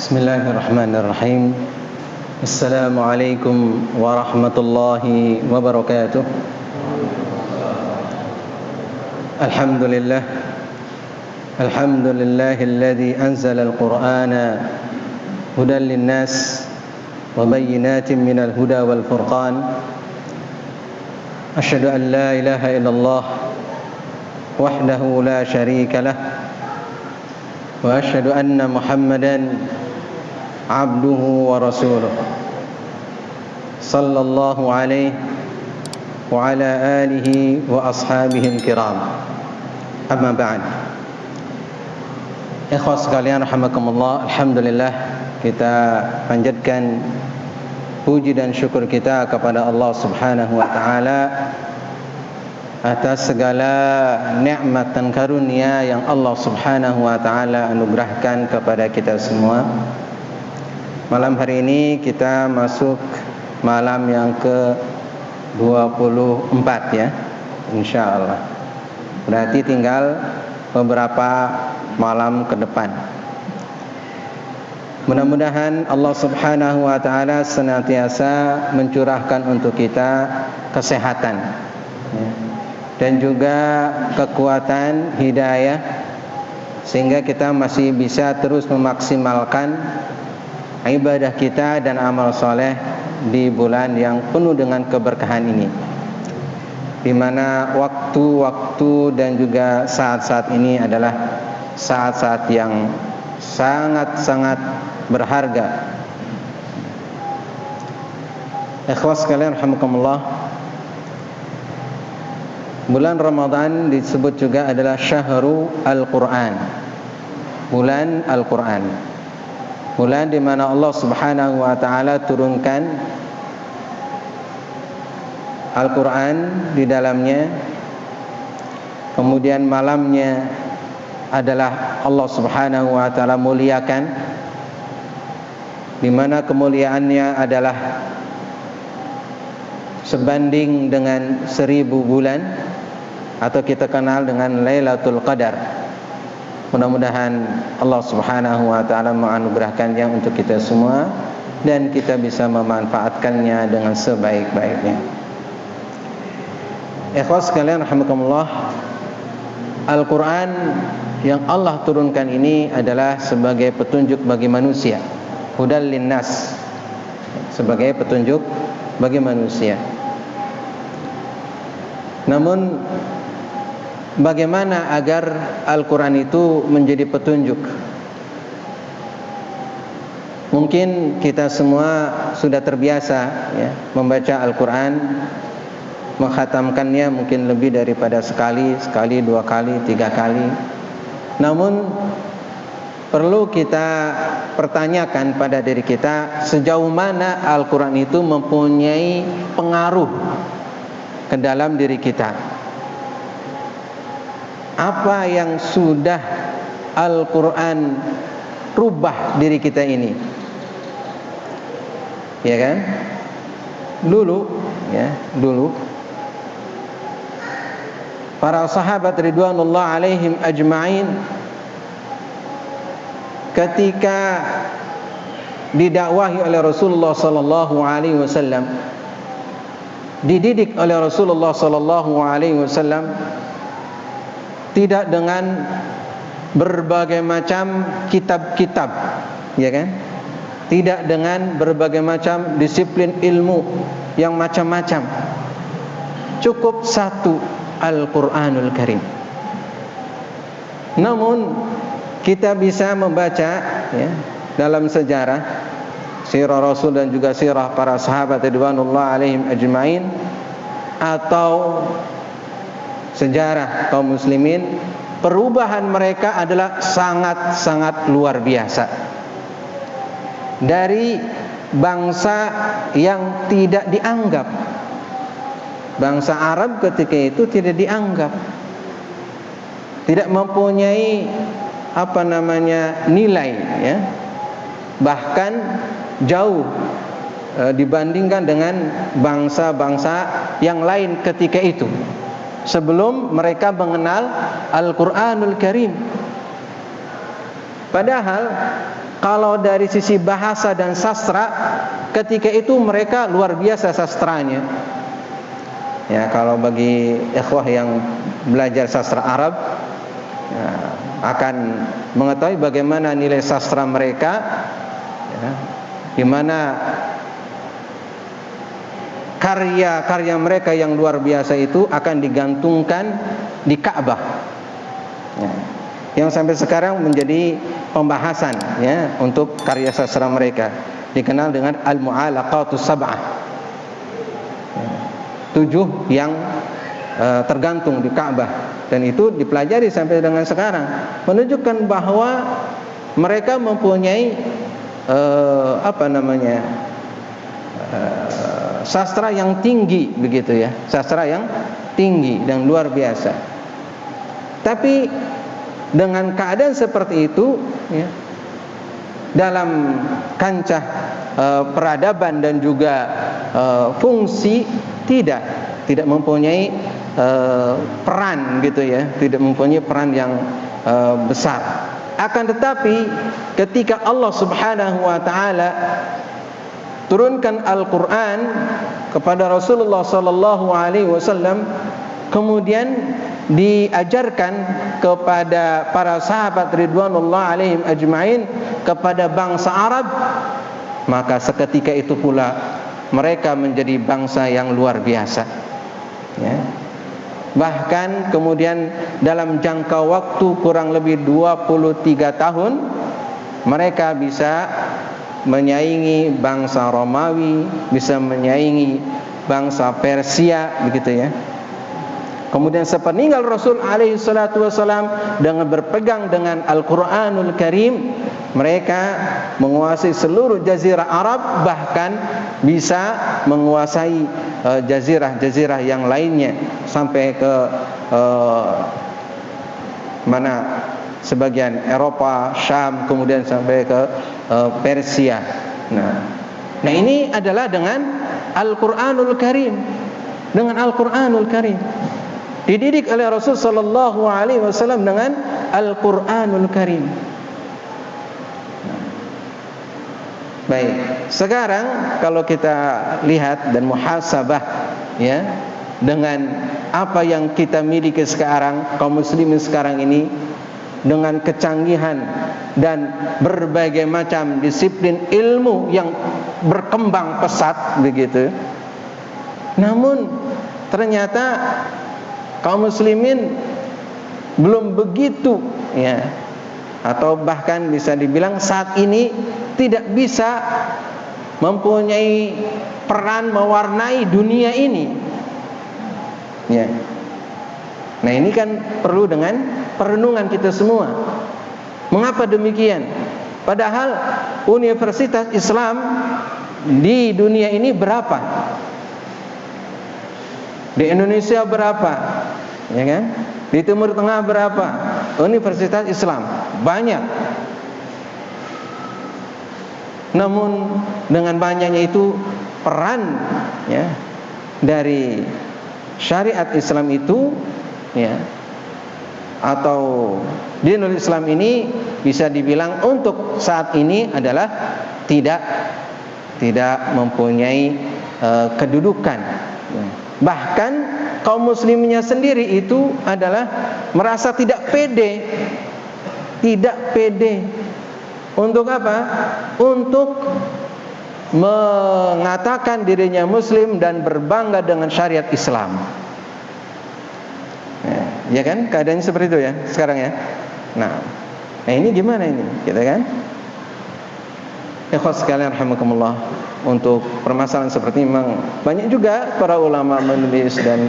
Bismillahirrahmanirrahim. Assalamualaikum warahmatullahi wabarakatuh. Alhamdulillah. Alhamdulillahilladzi anzala al-Qur'ana hudan lin-nas wa bayyinatin minal huda wal furqan. Asyhadu an la ilaha illallah wahdahu la syarika lah. Wa asyhadu anna Muhammadan abduhu wa rasuluh sallallahu alaihi wa ala alihi wa ashabihi al-kiram. Amma ba'd. Ikhwas sekalian rahimakumullah, alhamdulillah kita panjatkan puji dan syukur kita kepada Allah Subhanahu wa taala atas segala nikmat dan karunia yang Allah Subhanahu wa taala anugerahkan kepada kita semua. Malam hari ini kita masuk malam yang ke-24 ya, insyaallah. Berarti tinggal beberapa malam ke depan. Mudah-mudahan Allah Subhanahu wa taala senantiasa mencurahkan untuk kita kesehatan ya, dan juga kekuatan hidayah sehingga kita masih bisa terus memaksimalkan ibadah kita dan amal soleh di bulan yang penuh dengan keberkahan ini, di mana waktu-waktu dan juga saat-saat ini adalah saat-saat yang sangat-sangat berharga. Ikhwas sekalian rahimakumullah, bulan Ramadan disebut juga adalah Syahrul Al-Quran, bulan Al-Quran, bulan di mana Allah Subhanahu wa taala turunkan Al-Quran di dalamnya. Kemudian malamnya adalah Allah Subhanahu wa taala muliakan, di mana kemuliaannya adalah sebanding dengan 1000 bulan, atau kita kenal dengan Lailatul Qadar. Mudah-mudahan Allah Subhanahu wa taala menganugerahkannya untuk kita semua dan kita bisa memanfaatkannya dengan sebaik-baiknya. Ikhwas sekalian rahimakumullah, Al-Qur'an yang Allah turunkan ini adalah sebagai petunjuk bagi manusia, hudal linnas, sebagai petunjuk bagi manusia. Namun bagaimana agar Al-Quran itu menjadi petunjuk? Mungkin kita semua sudah terbiasa ya, membaca Al-Quran, mengkhatamkannya mungkin lebih daripada sekali, 2 kali, 3 kali. Namun perlu kita pertanyakan pada diri kita, sejauh mana Al-Quran itu mempunyai pengaruh ke dalam diri kita. Apa yang sudah Al-Quran rubah diri kita ini? Ya kan? Dulu para sahabat ridwanullah alaihim ajma'in ketika didakwahi oleh Rasulullah sallallahu alaihi wasallam, dididik oleh Rasulullah sallallahu alaihi wasallam, tidak dengan berbagai macam kitab-kitab, ya kan? Tidak dengan berbagai macam disiplin ilmu yang macam-macam. Cukup satu, Al-Qur'anul Karim. Namun kita bisa membaca ya, dalam sejarah sirah Rasul dan juga sirah para sahabat ridwanullah alaihim ajmain, atau sejarah kaum muslimin, perubahan mereka adalah sangat-sangat luar biasa. Dari bangsa yang tidak dianggap, bangsa Arab ketika itu tidak dianggap, tidak mempunyai nilai ya, bahkan jauh dibandingkan dengan bangsa-bangsa yang lain ketika itu, sebelum mereka mengenal Al-Qur'anul Karim. Padahal kalau dari sisi bahasa dan sastra ketika itu mereka luar biasa sastranya. Ya, kalau bagi ikhwah yang belajar sastra Arab ya, akan mengetahui bagaimana nilai sastra mereka, ya, di mana karya-karya mereka yang luar biasa itu akan digantungkan di Ka'bah. Ya, yang sampai sekarang menjadi pembahasan ya untuk karya sastra mereka, dikenal dengan Al-Mu'alaqatus Sab'ah. 7 yang tergantung di Ka'bah, dan itu dipelajari sampai dengan sekarang, menunjukkan bahwa mereka mempunyai sastra yang tinggi begitu ya, sastra yang tinggi dan luar biasa. Tapi dengan keadaan seperti itu ya, dalam kancah peradaban dan juga fungsi tidak mempunyai peran gitu ya, tidak mempunyai peran yang besar. Akan tetapi ketika Allah Subhanahu wa taala turunkan Al-Qur'an kepada Rasulullah sallallahu alaihi wasallam, kemudian diajarkan kepada para sahabat ridwanullah alaihim ajma'in, kepada bangsa Arab, maka seketika itu pula mereka menjadi bangsa yang luar biasa ya. Bahkan kemudian dalam jangka waktu kurang lebih 23 tahun mereka bisa menyaingi bangsa Romawi, bisa menyaingi bangsa Persia begitu ya. Kemudian sepeninggal Rasul alaihi salatu wasalam, dengan berpegang dengan Al-Qur'anul Karim, mereka menguasai seluruh jazirah Arab, bahkan bisa menguasai jazirah-jazirah yang lainnya sampai ke sebagian Eropa, Syam, kemudian sampai ke Persia. Nah ini adalah dengan Al-Qur'anul Karim, dengan Al-Qur'anul Karim. Dididik oleh Rasul sallallahu alaihi wasallam dengan Al-Qur'anul Karim. Baik, sekarang kalau kita lihat dan muhasabah ya, dengan apa yang kita miliki sekarang, kaum muslimin sekarang ini, dengan kecanggihan dan berbagai macam disiplin ilmu yang berkembang pesat begitu. Namun ternyata kaum muslimin belum begitu ya, atau bahkan bisa dibilang saat ini tidak bisa mempunyai peran mewarnai dunia ini ya. Nah ini kan perlu dengan perenungan kita semua. Mengapa demikian? Padahal universitas Islam di dunia ini berapa? Di Indonesia berapa? Ya kan? Di Timur Tengah berapa? Universitas Islam banyak. Namun dengan banyaknya itu peran ya dari syariat Islam itu ya, atau dinul Islam ini bisa dibilang untuk saat ini adalah tidak mempunyai kedudukan. Bahkan kaum muslimnya sendiri itu adalah merasa tidak pede. Untuk apa? Untuk mengatakan dirinya muslim dan berbangga dengan syariat Islam. Ya kan? Keadaannya seperti itu ya sekarang ya. Nah ini gimana ini? Gitu kan? Ikhwas sekalian rahimakumullah, untuk permasalahan seperti ini memang banyak juga para ulama menulis dan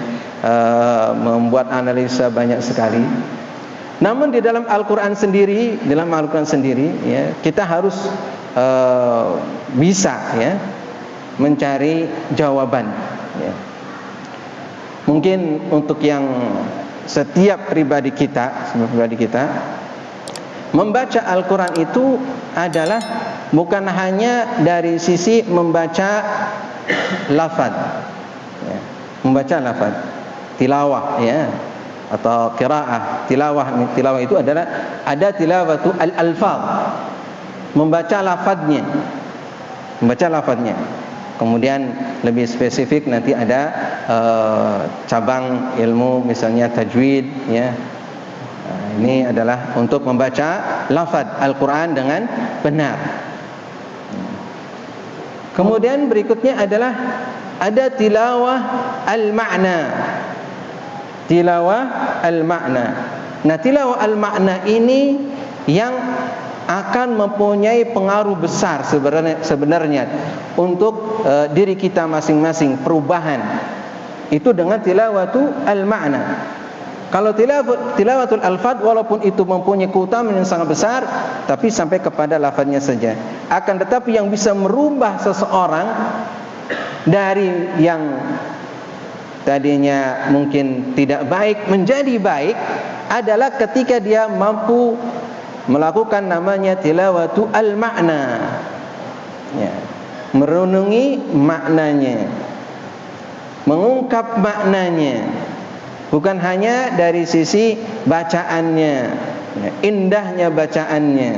membuat analisa banyak sekali. Namun di dalam Al-Quran sendiri, ya, kita harus bisa ya mencari jawaban ya. Mungkin untuk yang setiap pribadi kita membaca Al-Quran itu adalah bukan hanya dari sisi membaca lafaz ya, membaca lafaz tilawah ya, atau qiraah. Tilawah itu adalah ada tilawatu al-alfaz membaca lafadznya. Membaca lafadznya. Kemudian lebih spesifik nanti ada cabang ilmu misalnya tajwid, ya. Ini adalah untuk membaca lafadz Al-Quran dengan benar. Kemudian berikutnya adalah ada tilawah al-ma'na. Tilawah al-ma'na. Nah, tilawah al-ma'na ini yang akan mempunyai pengaruh besar sebenarnya untuk diri kita masing-masing, perubahan itu dengan tilawatu al-ma'na. Kalau tilawatul alfaz walaupun itu mempunyai keutamaan yang sangat besar, tapi sampai kepada lafaznya saja. Akan tetapi yang bisa merubah seseorang dari yang tadinya mungkin tidak baik menjadi baik adalah ketika dia mampu melakukan namanya tilawatu al-ma'na, ya, merenungi maknanya, mengungkap maknanya, bukan hanya dari sisi bacaannya, ya, indahnya bacaannya,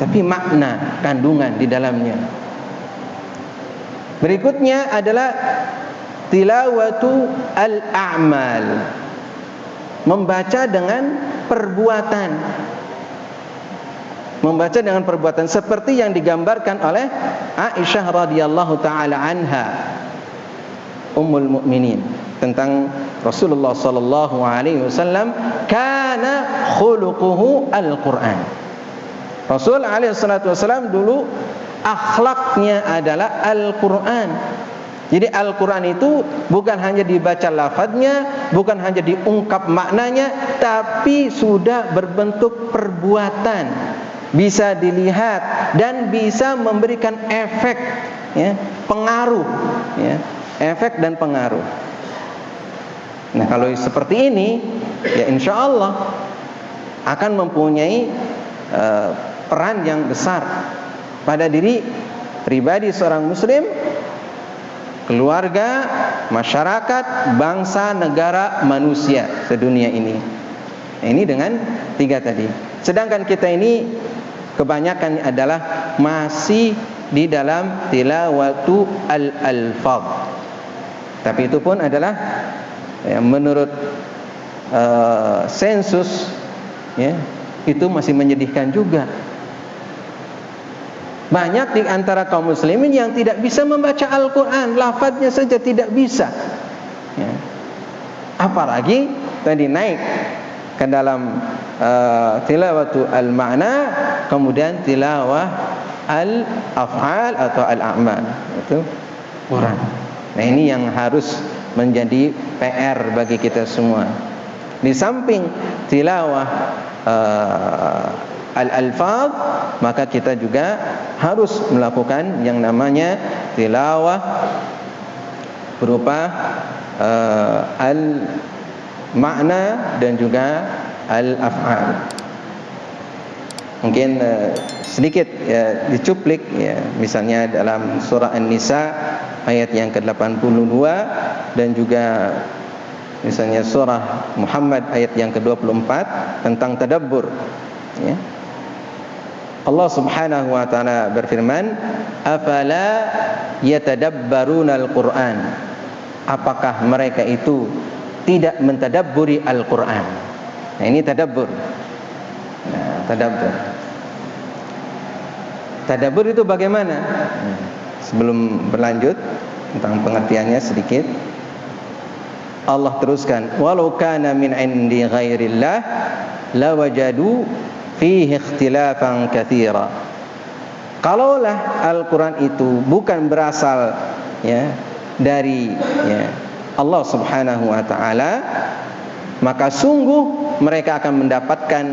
tapi makna, kandungan di dalamnya. Berikutnya adalah tilawatu al-a'mal, membaca dengan perbuatan. Membaca dengan perbuatan seperti yang digambarkan oleh Aisyah radhiyallahu taala anha, Ummul Mukminin, tentang Rasulullah sallallahu alaihi wasallam, kana khuluquhu al-Qur'an. Rasul alaihi salatu wasallam dulu akhlaknya adalah Al-Qur'an. Jadi Al-Quran itu bukan hanya dibaca lafadznya, bukan hanya diungkap maknanya, tapi sudah berbentuk perbuatan, bisa dilihat dan bisa memberikan efek, ya, pengaruh, ya, efek dan pengaruh. Nah, kalau seperti ini, ya insya Allah akan mempunyai peran yang besar pada diri pribadi seorang Muslim, keluarga, masyarakat, bangsa, negara, manusia sedunia ini. Ini dengan 3 tadi. Sedangkan kita ini kebanyakan adalah masih di dalam tilawatu al-alfaz. Tapi itu pun adalah, ya, menurut sensus, ya, itu masih menyedihkan juga. Banyak di antara kaum muslimin yang tidak bisa membaca Al-Quran, lafadznya saja tidak bisa, ya. Apalagi tadi naik ke dalam tilawatu al-ma'na, kemudian tilawah al-af'al atau al-a'mal, itu kurang. Nah, ini yang harus menjadi PR bagi kita semua. Di samping tilawah al-alfaz, maka kita juga harus melakukan yang namanya tilawah berupa al-ma'na dan juga al-af'al. Mungkin sedikit, ya, dicuplik, ya, misalnya dalam surah An-Nisa ayat yang ke-82 dan juga misalnya surah Muhammad ayat yang ke-24 tentang tadabbur, ya. Allah Subhanahu wa taala berfirman, "Afala yatadabbaruna al-Qur'an?" Apakah mereka itu tidak mentadabburi Al-Qur'an? Nah, ini tadabbur. Nah, tadabbur. Tadabbur itu bagaimana? Sebelum berlanjut tentang pengertiannya sedikit, Allah teruskan, "Walau kana min 'indi ghairillah lawajadu fihi ikhtilafan katsira." Kalaulah Al-Quran itu bukan berasal, ya, dari, ya, Allah Subhanahu wa taala, maka sungguh mereka akan mendapatkan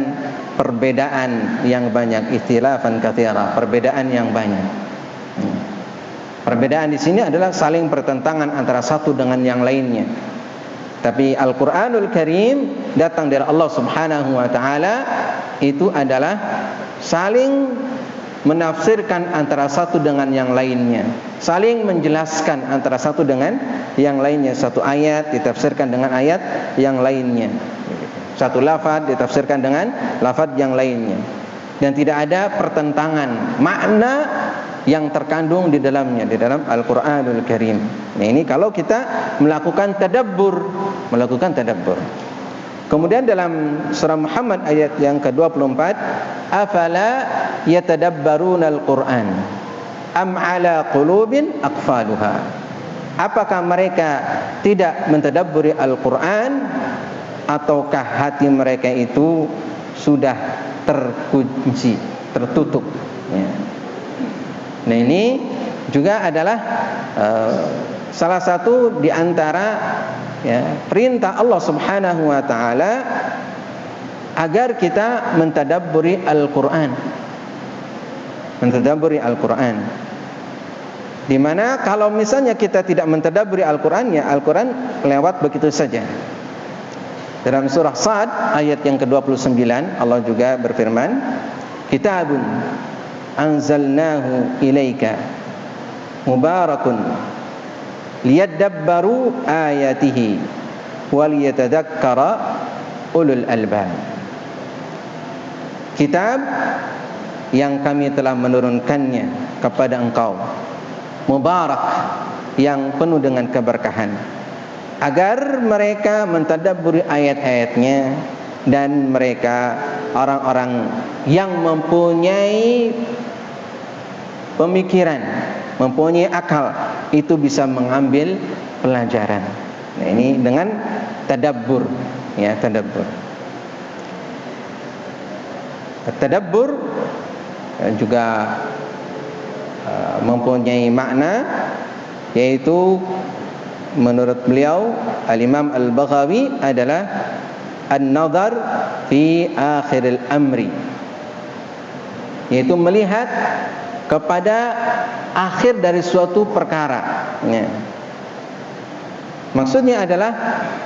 perbedaan yang banyak, ikhtilafan katsira, perbedaan yang banyak. Perbedaan di sini adalah saling pertentangan antara satu dengan yang lainnya. Tapi Al-Quranul Karim datang dari Allah Subhanahu wa ta'ala, itu adalah saling menafsirkan antara satu dengan yang lainnya, saling menjelaskan antara satu dengan yang lainnya. Satu ayat ditafsirkan dengan ayat yang lainnya, satu lafaz ditafsirkan dengan lafaz yang lainnya. dan tidak ada pertentangan makna yang terkandung di dalamnya, di dalam Al-Qur'anul Karim. Nah, ini kalau kita melakukan tadabbur. Kemudian dalam surah Muhammad ayat yang ke-24, afala yatadabbarunal Qur'an am ala qulubin aqfaluha. Apakah mereka tidak mentadabburi Al-Qur'an, ataukah hati mereka itu sudah terkunci, tertutup, ya. Nah, ini juga adalah salah satu di antara, ya, perintah Allah Subhanahu wa taala agar kita mentadabburi Al-Qur'an. Mentadabburi Al-Qur'an. Di mana kalau misalnya kita tidak mentadabburi Al-Qur'an, ya Al-Qur'an lewat begitu saja. Dalam surah Sad ayat yang ke-29 Allah juga berfirman, kitabun anzalnahu ilaika mubarakun liyadabbaru ayatihi waliyatadzakkara ulul albab. Kitab yang kami telah menurunkannya kepada engkau, mubarak, yang penuh dengan keberkahan, agar mereka mentadabburi ayat-ayatnya, dan mereka orang-orang yang mempunyai pemikiran, mempunyai akal, itu bisa mengambil pelajaran. Nah, ini dengan tadabbur, ya, tadabbur. Tadabbur juga mempunyai makna, yaitu menurut beliau Al-Imam Al-Baghawi adalah an-nazar fi akhiril amri, yaitu melihat kepada akhir dari suatu perkara, ya. Maksudnya adalah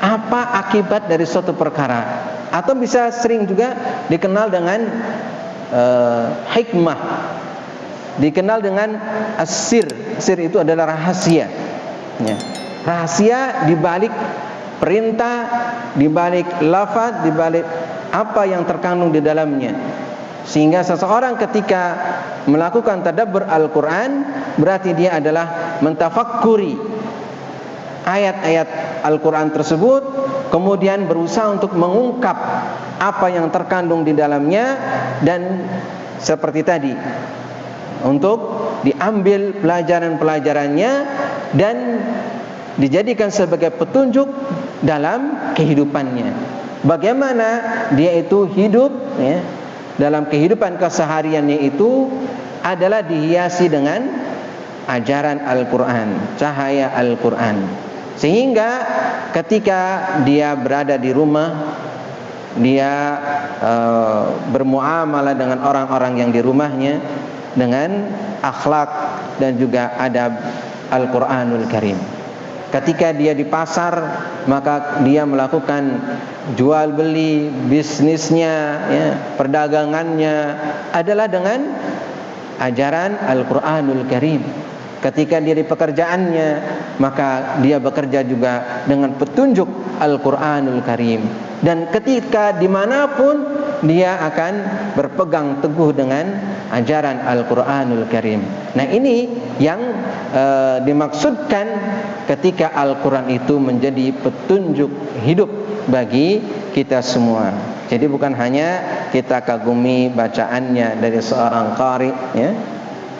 apa akibat dari suatu perkara, atau bisa sering juga dikenal dengan hikmah, dikenal dengan as-sir. Sir itu adalah rahasia, ya. Rahasia di balik perintah, di balik lafaz, di balik apa yang terkandung di dalamnya. Sehingga seseorang ketika melakukan tadabbur Al-Qur'an, berarti dia adalah mentafakkuri ayat-ayat Al-Qur'an tersebut, kemudian berusaha untuk mengungkap apa yang terkandung di dalamnya, dan seperti tadi, untuk diambil pelajaran-pelajarannya dan dijadikan sebagai petunjuk dalam kehidupannya. Bagaimana dia itu hidup, ya, dalam kehidupan kesehariannya itu adalah dihiasi dengan ajaran Al-Qur'an, cahaya Al-Qur'an. Sehingga ketika dia berada di rumah, dia bermuamalah dengan orang-orang yang di rumahnya dengan akhlak dan juga adab Al-Qur'anul Karim. Ketika dia di pasar, maka dia melakukan jual beli, bisnisnya, ya, perdagangannya adalah dengan ajaran Al-Qur'anul Karim. Ketika dia di pekerjaannya, maka dia bekerja juga dengan petunjuk Al-Qur'anul Karim. Dan ketika dimanapun, dia akan berpegang teguh dengan ajaran Al-Qur'anul Karim. Nah, ini yang dimaksudkan ketika Al-Qur'an itu menjadi petunjuk hidup bagi kita semua. Jadi bukan hanya kita kagumi bacaannya dari seorang qari, ya,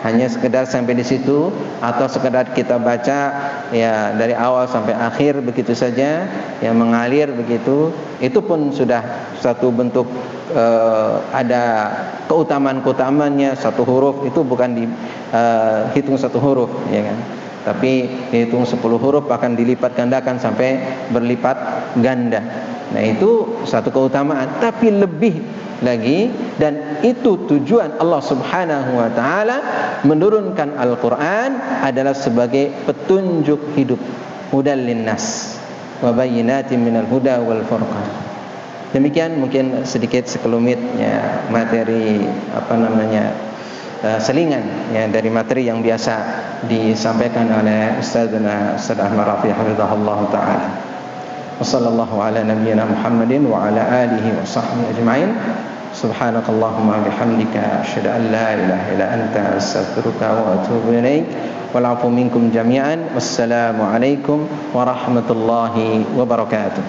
hanya sekedar sampai di situ, atau sekedar kita baca, ya, dari awal sampai akhir begitu saja, ya, mengalir begitu. Itu pun sudah satu bentuk ada keutamaan-keutamaannya. Satu huruf itu bukan dihitung satu huruf, ya kan, tapi dihitung 10 huruf akan dilipat gandakan sampai berlipat ganda. Nah, itu satu keutamaan, tapi lebih lagi, dan itu tujuan Allah Subhanahu wa taala menurunkan Al-Qur'an adalah sebagai petunjuk hidup, hudal linnas wa bayyinatin minal huda wal furqan. Demikian mungkin sedikit sekelumit, ya, materi selingan, ya, dari materi yang biasa disampaikan oleh Ustadzuna Ustadz Ahmad Rafi hafizahullah taala. Wassallallahu ala nabiyyina Muhammadin wa ala alihi wa sahbihi ajma'in. Subhanakallahumma bihamdika asyhadu an la ilaha illa anta astaghfiruka wa atubu ilaik. Wal 'afwu minkum jami'an. Wassalamu alaikum warahmatullahi wabarakatuh.